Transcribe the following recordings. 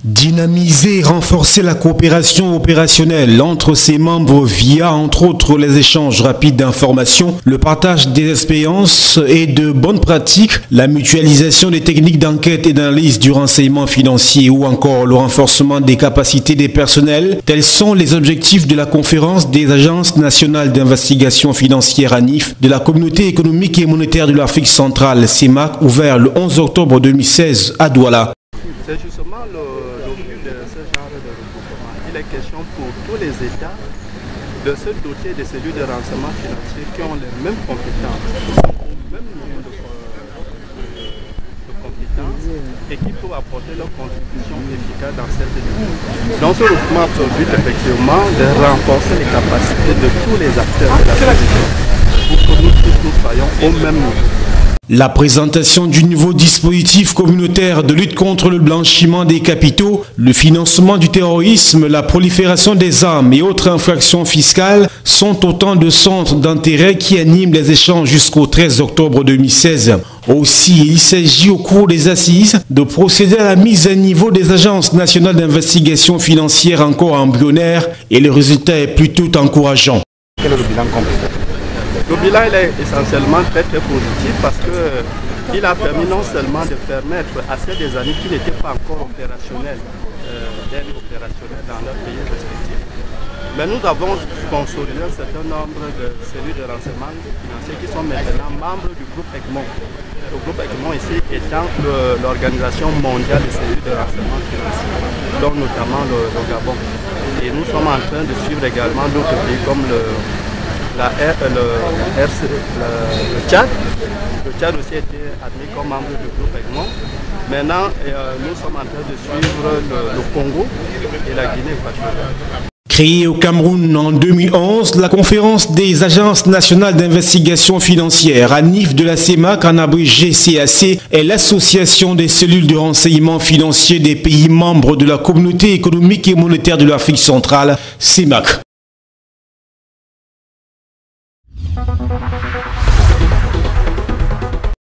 Dynamiser et renforcer la coopération opérationnelle entre ses membres via, entre autres, les échanges rapides d'informations, le partage des expériences et de bonnes pratiques, la mutualisation des techniques d'enquête et d'analyse du renseignement financier ou encore le renforcement des capacités des personnels. Tels sont les objectifs de la conférence des agences nationales d'investigation financière ANIF de la Communauté économique et monétaire de l'Afrique centrale, CEMAC, ouvert le 11 octobre 2016 à Douala. C'est justement le but de ce genre de regroupement. Il est question pour tous les États de se doter de cellules de renseignement financier qui ont les mêmes compétences, qui sont au même niveau de compétences et qui peuvent apporter leur contribution efficace dans cette lutte. Donc ce regroupement a pour but effectivement de renforcer les capacités de tous les acteurs de la société pour que nous tous nous soyons au même niveau. La présentation du nouveau dispositif communautaire de lutte contre le blanchiment des capitaux, le financement du terrorisme, la prolifération des armes et autres infractions fiscales sont autant de centres d'intérêt qui animent les échanges jusqu'au 13 octobre 2016. Aussi, il s'agit au cours des assises de procéder à la mise à niveau des agences nationales d'investigation financière encore embryonnaires et le résultat est plutôt encourageant. Quel est le bilan complet? Le bilan il est essentiellement très positif parce qu'il a permis non seulement de permettre à ces des amis qui n'étaient pas encore opérationnels, d'être opérationnels dans leur pays respectif, mais nous avons consolidé un certain nombre de cellules de renseignement financier qui sont maintenant membres du groupe Egmont. Le groupe Egmont ici étant l'organisation mondiale des cellules de renseignement financier, donc notamment le Gabon. Et nous sommes en train de suivre également d'autres pays comme le Tchad. Le Tchad aussi a été admis comme membre du groupe Egmont. Maintenant, nous sommes en train de suivre le Congo et la Guinée équatoriale. Créée au Cameroun en 2011, la conférence des agences nationales d'investigation financière, ANIF de la CEMAC, en abrégé CAC, est l'association des cellules de renseignement financier des pays membres de la Communauté économique et monétaire de l'Afrique centrale, CEMAC.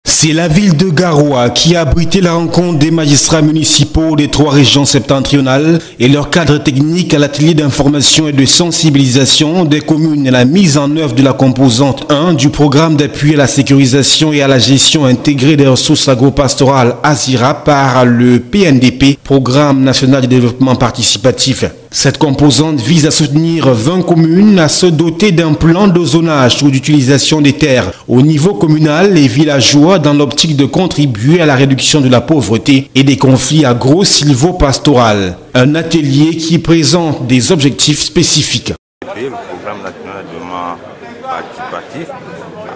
C'est la ville de Garoua qui a abrité la rencontre des magistrats municipaux des 3 régions septentrionales et leur cadre technique à l'atelier d'information et de sensibilisation des communes et la mise en œuvre de la composante 1 du programme d'appui à la sécurisation et à la gestion intégrée des ressources agro-pastorales ASIRA par le PNDP, Programme national de développement participatif. Cette composante vise à soutenir 20 communes à se doter d'un plan de zonage ou d'utilisation des terres au niveau communal et villageois dans l'optique de contribuer à la réduction de la pauvreté et des conflits agro-silvo-pastoraux. Un atelier qui présente des objectifs spécifiques. Le programme national de développement participatif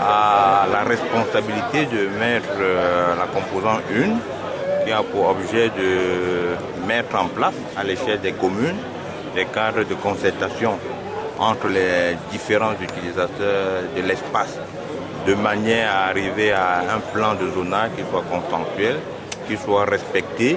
a la responsabilité de mettre la composante 1 qui a pour objet de mettre en place à l'échelle des communes des cadres de concertation entre les différents utilisateurs de l'espace, de manière à arriver à un plan de zonage qui soit consensuel, qui soit respecté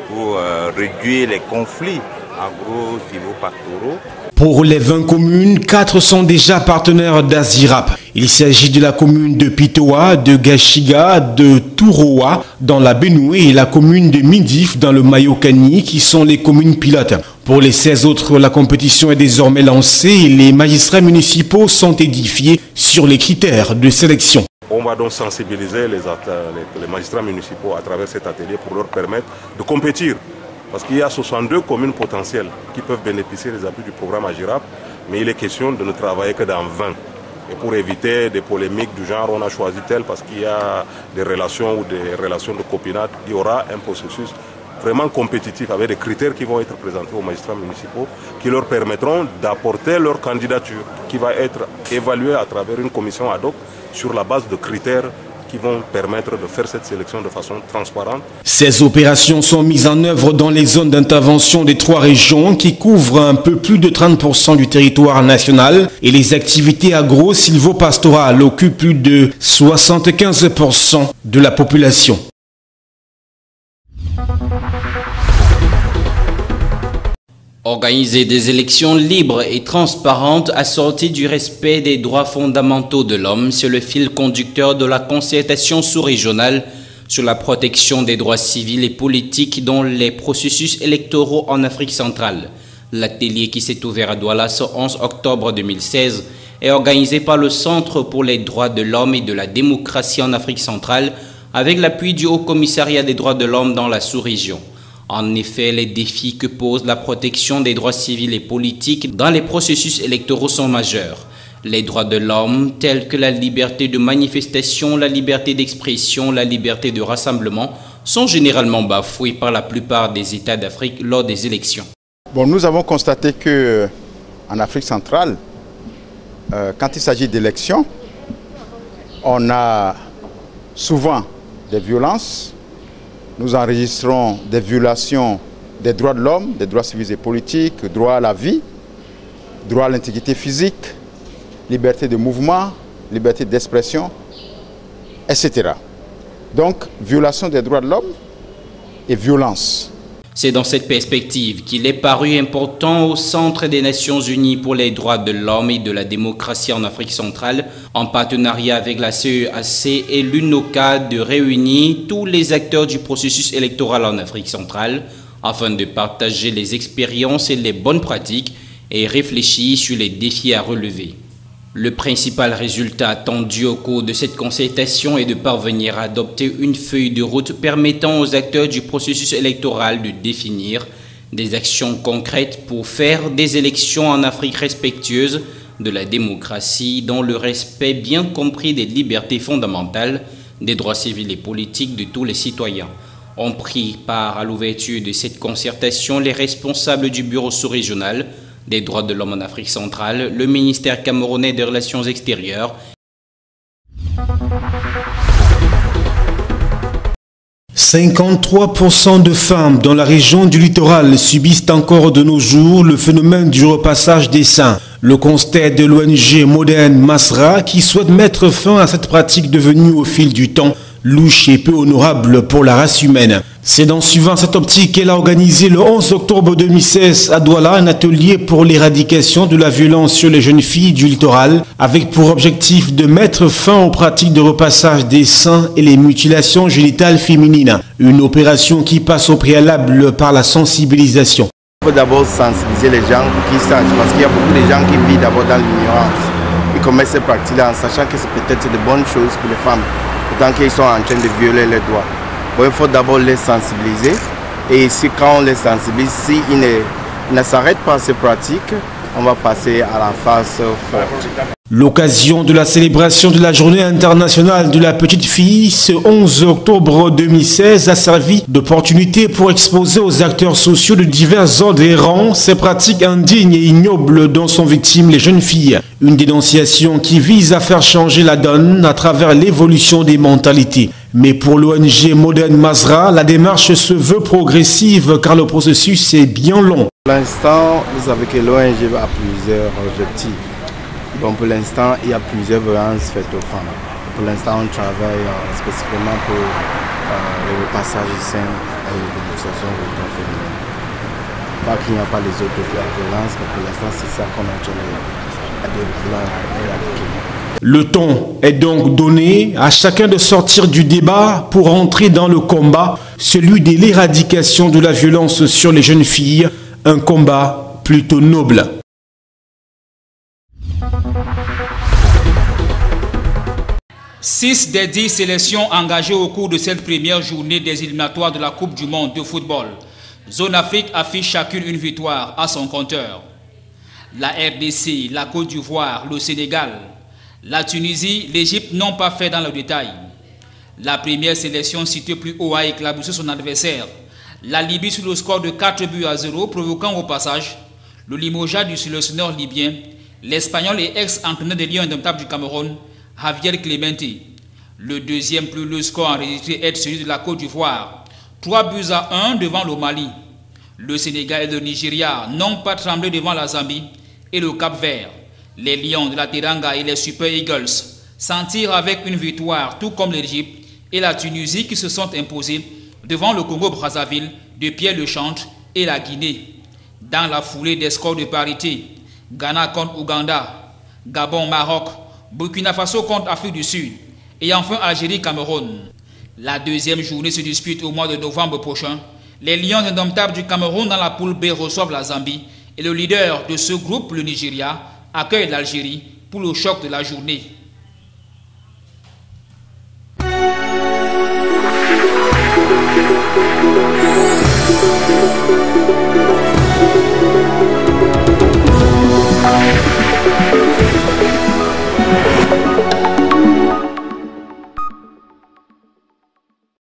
pour réduire les conflits agro-silvo-pastoraux. Pour les 20 communes, 4 sont déjà partenaires d'Azirap. Il s'agit de la commune de Pitoa, de Gashiga, de Touroa dans la Benoué et la commune de Mindif dans le Mayokani qui sont les communes pilotes. Pour les 16 autres, la compétition est désormais lancée et les magistrats municipaux sont édifiés sur les critères de sélection. On va donc sensibiliser les magistrats municipaux à travers cet atelier pour leur permettre de compétir. Parce qu'il y a 62 communes potentielles qui peuvent bénéficier des appuis du programme AGIRAP, mais il est question de ne travailler que dans 20. Et pour éviter des polémiques du genre on a choisi tel parce qu'il y a des relations ou des relations de copinage, il y aura un processus vraiment compétitif avec des critères qui vont être présentés aux magistrats municipaux qui leur permettront d'apporter leur candidature qui va être évaluée à travers une commission ad hoc sur la base de critères qui vont permettre de faire cette sélection de façon transparente. Ces opérations sont mises en œuvre dans les zones d'intervention des 3 régions qui couvrent un peu plus de 30% du territoire national et les activités agro-silvo-pastorales occupent plus de 75% de la population. Organiser des élections libres et transparentes assorties du respect des droits fondamentaux de l'homme, c'est le fil conducteur de la concertation sous-régionale sur la protection des droits civils et politiques dans les processus électoraux en Afrique centrale. L'atelier qui s'est ouvert à Douala ce 11 octobre 2016 est organisé par le Centre pour les droits de l'homme et de la démocratie en Afrique centrale avec l'appui du Haut Commissariat des droits de l'homme dans la sous-région. En effet, les défis que pose la protection des droits civils et politiques dans les processus électoraux sont majeurs. Les droits de l'homme, tels que la liberté de manifestation, la liberté d'expression, la liberté de rassemblement, sont généralement bafoués par la plupart des États d'Afrique lors des élections. Bon, nous avons constaté qu'en Afrique centrale, quand il s'agit d'élections, on a souvent des violences. Nous enregistrons des violations des droits de l'homme, des droits civils et politiques, droit à la vie, droit à l'intégrité physique, liberté de mouvement, liberté d'expression, etc. Donc, violation des droits de l'homme et violence. C'est dans cette perspective qu'il est paru important au Centre des Nations Unies pour les droits de l'homme et de la démocratie en Afrique centrale, en partenariat avec la CEAC et l'UNOCA, de réunir tous les acteurs du processus électoral en Afrique centrale afin de partager les expériences et les bonnes pratiques et réfléchir sur les défis à relever. Le principal résultat attendu au cours de cette concertation est de parvenir à adopter une feuille de route permettant aux acteurs du processus électoral de définir des actions concrètes pour faire des élections en Afrique respectueuses de la démocratie dans le respect bien compris des libertés fondamentales, des droits civils et politiques de tous les citoyens. Ont pris part à l'ouverture de cette concertation les responsables du bureau sous-régional des droits de l'homme en Afrique centrale, le ministère camerounais des Relations extérieures. 53% de femmes dans la région du littoral subissent encore de nos jours le phénomène du repassage des seins. Le constat de l'ONG Modern Masra qui souhaite mettre fin à cette pratique devenue au fil du temps louche et peu honorable pour la race humaine. C'est dans suivant cette optique qu'elle a organisé le 11 octobre 2016 à Douala un atelier pour l'éradication de la violence sur les jeunes filles du littoral avec pour objectif de mettre fin aux pratiques de repassage des seins et les mutilations génitales féminines. Une opération qui passe au préalable par la sensibilisation. Il faut d'abord sensibiliser les gens qui sachent parce qu'il y a beaucoup de gens qui vivent d'abord dans l'ignorance. Ils commettent ces pratiques-là en sachant que c'est peut-être de bonnes choses pour les femmes. Tant qu'ils sont en train de violer les droits. Bon, il faut d'abord les sensibiliser. Et si quand on les sensibilise, s'ils ne s'arrêtent pas à ces pratiques, on va passer à la phase forte. L'occasion de la célébration de la journée internationale de la petite fille ce 11 octobre 2016 a servi d'opportunité pour exposer aux acteurs sociaux de divers ordres et rangs ces pratiques indignes et ignobles dont sont victimes les jeunes filles. Une dénonciation qui vise à faire changer la donne à travers l'évolution des mentalités. Mais pour l'ONG Modern Masra, la démarche se veut progressive car le processus est bien long. Pour l'instant, vous savez que l'ONG a plusieurs objectifs. Bon, pour l'instant, il y a plusieurs violences faites aux femmes. Pour l'instant, on travaille spécifiquement pour le repassage du sein et l'utilisation des droits féminins. Pas qu'il n'y a pas les autres violences, mais pour l'instant, c'est ça qu'on est en train de vouloir éradiquer. Le ton est donc donné à chacun de sortir du débat pour entrer dans le combat, celui de l'éradication de la violence sur les jeunes filles, un combat plutôt noble. Six des 10 sélections engagées au cours de cette première journée des éliminatoires de la Coupe du Monde de football. Zone Afrique affiche chacune une victoire à son compteur. La RDC, la Côte d'Ivoire, le Sénégal, la Tunisie, l'Égypte n'ont pas fait dans le détail. La première sélection située plus haut a éclaboussé son adversaire. La Libye sur le score de 4-0, provoquant au passage le limogeage du sélectionneur libyen, l'Espagnol et ex-entraîneur des Lions indomptables du Cameroun, Javier Clemente. Le deuxième plus lourd score enregistré est celui de la Côte d'Ivoire, 3-1 devant le Mali. Le Sénégal et le Nigeria n'ont pas tremblé devant la Zambie et le Cap-Vert. Les Lions de la Teranga et les Super Eagles s'en tirent avec une victoire, tout comme l'Égypte et la Tunisie qui se sont imposés devant le Congo-Brazzaville de Pierre Lechantre et la Guinée. Dans la foulée des scores de parité, Ghana contre Ouganda, Gabon, Maroc, Burkina Faso contre Afrique du Sud et enfin Algérie, Cameroun. La deuxième journée se dispute au mois de novembre prochain. Les Lions indomptables du Cameroun dans la poule B reçoivent la Zambie et le leader de ce groupe, le Nigeria, accueille l'Algérie pour le choc de la journée.